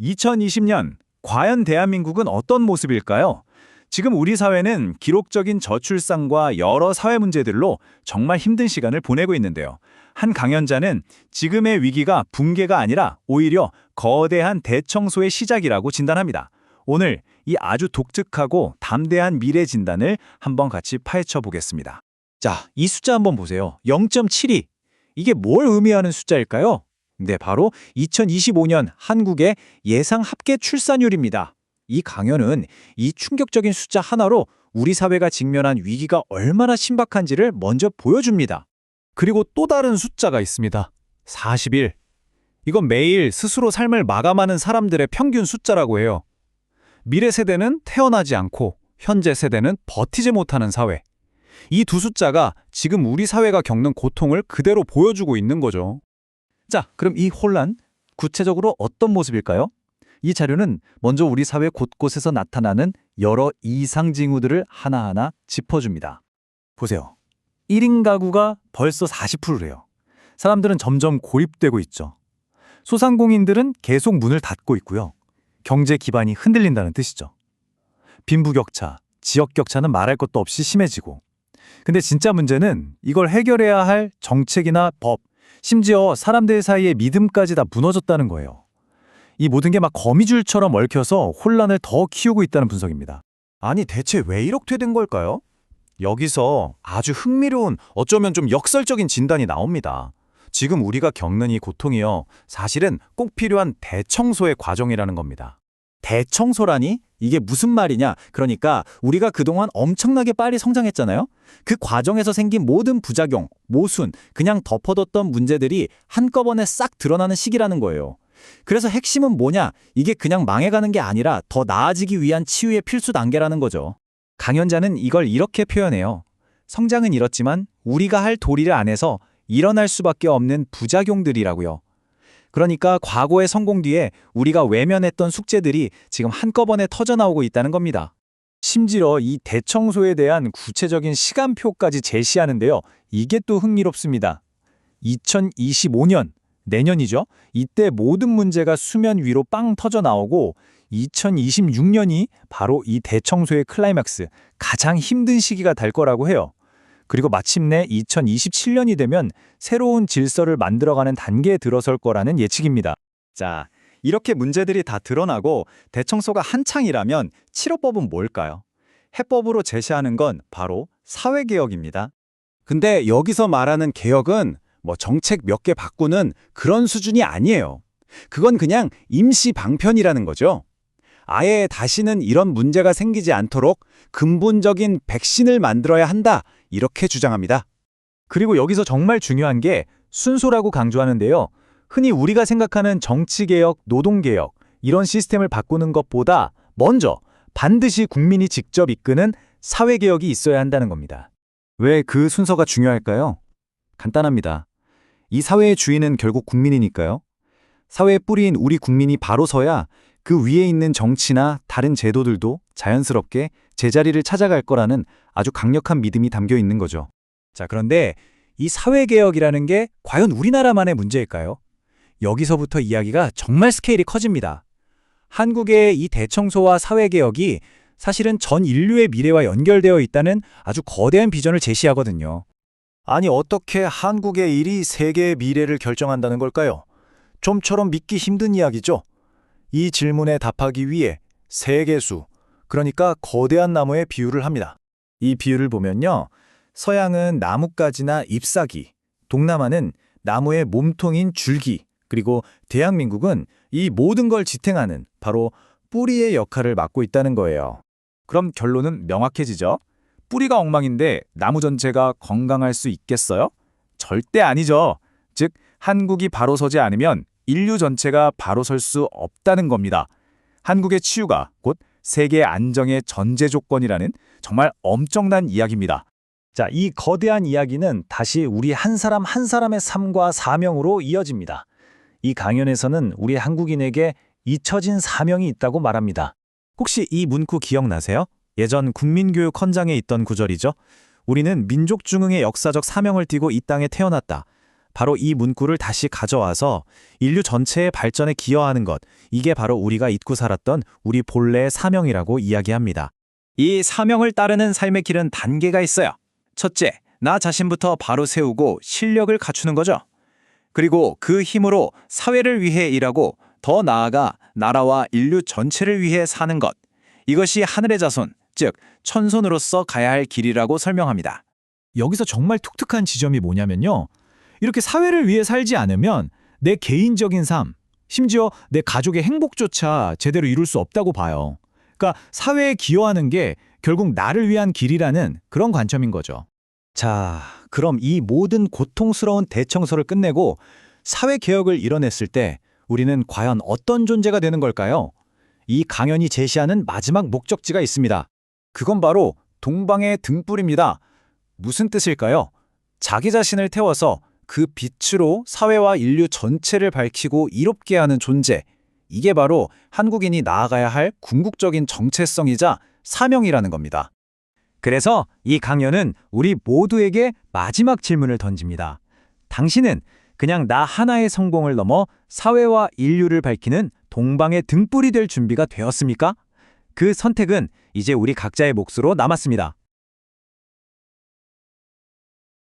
2020년, 과연 대한민국은 어떤 모습일까요? 지금 우리 사회는 기록적인 저출산과 여러 사회 문제들로 정말 힘든 시간을 보내고 있는데요. 한 강연자는 지금의 위기가 붕괴가 아니라 오히려 거대한 대청소의 시작이라고 진단합니다. 오늘 이 아주 독특하고 담대한 미래 진단을 한번 같이 파헤쳐 보겠습니다. 자, 이 숫자 한번 보세요. 0.72. 이게 뭘 의미하는 숫자일까요? 네, 바로 2025년 한국의 예상 합계 출산율입니다. 이 강연은 이 충격적인 숫자 하나로 우리 사회가 직면한 위기가 얼마나 심각한지를 먼저 보여줍니다. 그리고 또 다른 숫자가 있습니다. 41. 이건 매일 스스로 삶을 마감하는 사람들의 평균 숫자라고 해요. 미래 세대는 태어나지 않고 현재 세대는 버티지 못하는 사회. 이 두 숫자가 지금 우리 사회가 겪는 고통을 그대로 보여주고 있는 거죠. 자, 그럼 이 혼란, 구체적으로 어떤 모습일까요? 이 자료는 먼저 우리 사회 곳곳에서 나타나는 여러 이상 징후들을 하나하나 짚어줍니다. 보세요. 1인 가구가 벌써 40%래요. 사람들은 점점 고립되고 있죠. 소상공인들은 계속 문을 닫고 있고요. 경제 기반이 흔들린다는 뜻이죠. 빈부격차, 지역격차는 말할 것도 없이 심해지고. 근데 진짜 문제는 이걸 해결해야 할 정책이나 법, 심지어 사람들 사이의 믿음까지 다 무너졌다는 거예요. 이 모든 게 막 거미줄처럼 얽혀서 혼란을 더 키우고 있다는 분석입니다. 아니, 대체 왜 이렇게 된 걸까요? 여기서 아주 흥미로운, 어쩌면 좀 역설적인 진단이 나옵니다. 지금 우리가 겪는 이 고통이요, 사실은 꼭 필요한 대청소의 과정이라는 겁니다. 대청소라니? 이게 무슨 말이냐? 그러니까 우리가 그동안 엄청나게 빨리 성장했잖아요? 그 과정에서 생긴 모든 부작용, 모순, 그냥 덮어뒀던 문제들이 한꺼번에 싹 드러나는 시기라는 거예요. 그래서 핵심은 뭐냐? 이게 그냥 망해가는 게 아니라 더 나아지기 위한 치유의 필수 단계라는 거죠. 강연자는 이걸 이렇게 표현해요. 성장은 이렇지만 우리가 할 도리를 안 해서 일어날 수밖에 없는 부작용들이라고요. 그러니까 과거의 성공 뒤에 우리가 외면했던 숙제들이 지금 한꺼번에 터져나오고 있다는 겁니다. 심지어 이 대청소에 대한 구체적인 시간표까지 제시하는데요. 이게 또 흥미롭습니다. 2025년, 내년이죠. 이때 모든 문제가 수면 위로 빵 터져나오고 2026년이 바로 이 대청소의 클라이맥스, 가장 힘든 시기가 될 거라고 해요. 그리고 마침내 2027년이 되면 새로운 질서를 만들어가는 단계에 들어설 거라는 예측입니다. 자, 이렇게 문제들이 다 드러나고 대청소가 한창이라면 치료법은 뭘까요? 해법으로 제시하는 건 바로 사회개혁입니다. 근데 여기서 말하는 개혁은 정책 몇 개 바꾸는 그런 수준이 아니에요. 그건 그냥 임시 방편이라는 거죠. 아예 다시는 이런 문제가 생기지 않도록 근본적인 백신을 만들어야 한다, 이렇게 주장합니다. 그리고 여기서 정말 중요한 게 순서라고 강조하는데요. 흔히 우리가 생각하는 정치개혁, 노동개혁, 이런 시스템을 바꾸는 것보다 먼저 반드시 국민이 직접 이끄는 사회개혁이 있어야 한다는 겁니다. 왜 그 순서가 중요할까요? 간단합니다. 이 사회의 주인은 결국 국민이니까요. 사회의 뿌리인 우리 국민이 바로 서야 그 위에 있는 정치나 다른 제도들도 자연스럽게 제자리를 찾아갈 거라는 아주 강력한 믿음이 담겨 있는 거죠. 자, 그런데 이 사회개혁이라는 게 과연 우리나라만의 문제일까요? 여기서부터 이야기가 정말 스케일이 커집니다. 한국의 이 대청소와 사회개혁이 사실은 전 인류의 미래와 연결되어 있다는 아주 거대한 비전을 제시하거든요. 아니, 어떻게 한국의 일이 세계의 미래를 결정한다는 걸까요? 좀처럼 믿기 힘든 이야기죠. 이 질문에 답하기 위해 세계수, 그러니까 거대한 나무의 비유를 합니다. 이 비유를 보면요. 서양은 나뭇가지나 잎사귀, 동남아는 나무의 몸통인 줄기, 그리고 대한민국은 이 모든 걸 지탱하는 바로 뿌리의 역할을 맡고 있다는 거예요. 그럼 결론은 명확해지죠? 뿌리가 엉망인데 나무 전체가 건강할 수 있겠어요? 절대 아니죠. 즉, 한국이 바로 서지 않으면 인류 전체가 바로 설 수 없다는 겁니다. 한국의 치유가 곧 세계 안정의 전제 조건이라는 정말 엄청난 이야기입니다. 자, 이 거대한 이야기는 다시 우리 한 사람 한 사람의 삶과 사명으로 이어집니다. 이 강연에서는 우리 한국인에게 잊혀진 사명이 있다고 말합니다. 혹시 이 문구 기억나세요? 예전 국민교육 헌장에 있던 구절이죠. 우리는 민족 중흥의 역사적 사명을 띠고 이 땅에 태어났다. 바로 이 문구를 다시 가져와서 인류 전체의 발전에 기여하는 것, 이게 바로 우리가 잊고 살았던 우리 본래의 사명이라고 이야기합니다. 이 사명을 따르는 삶의 길은 단계가 있어요. 첫째, 나 자신부터 바로 세우고 실력을 갖추는 거죠. 그리고 그 힘으로 사회를 위해 일하고 더 나아가 나라와 인류 전체를 위해 사는 것. 이것이 하늘의 자손, 즉 천손으로서 가야 할 길이라고 설명합니다. 여기서 정말 독특한 지점이 뭐냐면요. 이렇게 사회를 위해 살지 않으면 내 개인적인 삶, 심지어 내 가족의 행복조차 제대로 이룰 수 없다고 봐요. 그러니까 사회에 기여하는 게 결국 나를 위한 길이라는 그런 관점인 거죠. 자, 그럼 이 모든 고통스러운 대청소를 끝내고 사회개혁을 이뤄냈을 때 우리는 과연 어떤 존재가 되는 걸까요? 이 강연이 제시하는 마지막 목적지가 있습니다. 그건 바로 동방의 등불입니다. 무슨 뜻일까요? 자기 자신을 태워서 그 빛으로 사회와 인류 전체를 밝히고 이롭게 하는 존재. 이게 바로 한국인이 나아가야 할 궁극적인 정체성이자 사명이라는 겁니다. 그래서 이 강연은 우리 모두에게 마지막 질문을 던집니다. 당신은 그냥 나 하나의 성공을 넘어 사회와 인류를 밝히는 동방의 등불이 될 준비가 되었습니까? 그 선택은 이제 우리 각자의 몫으로 남았습니다.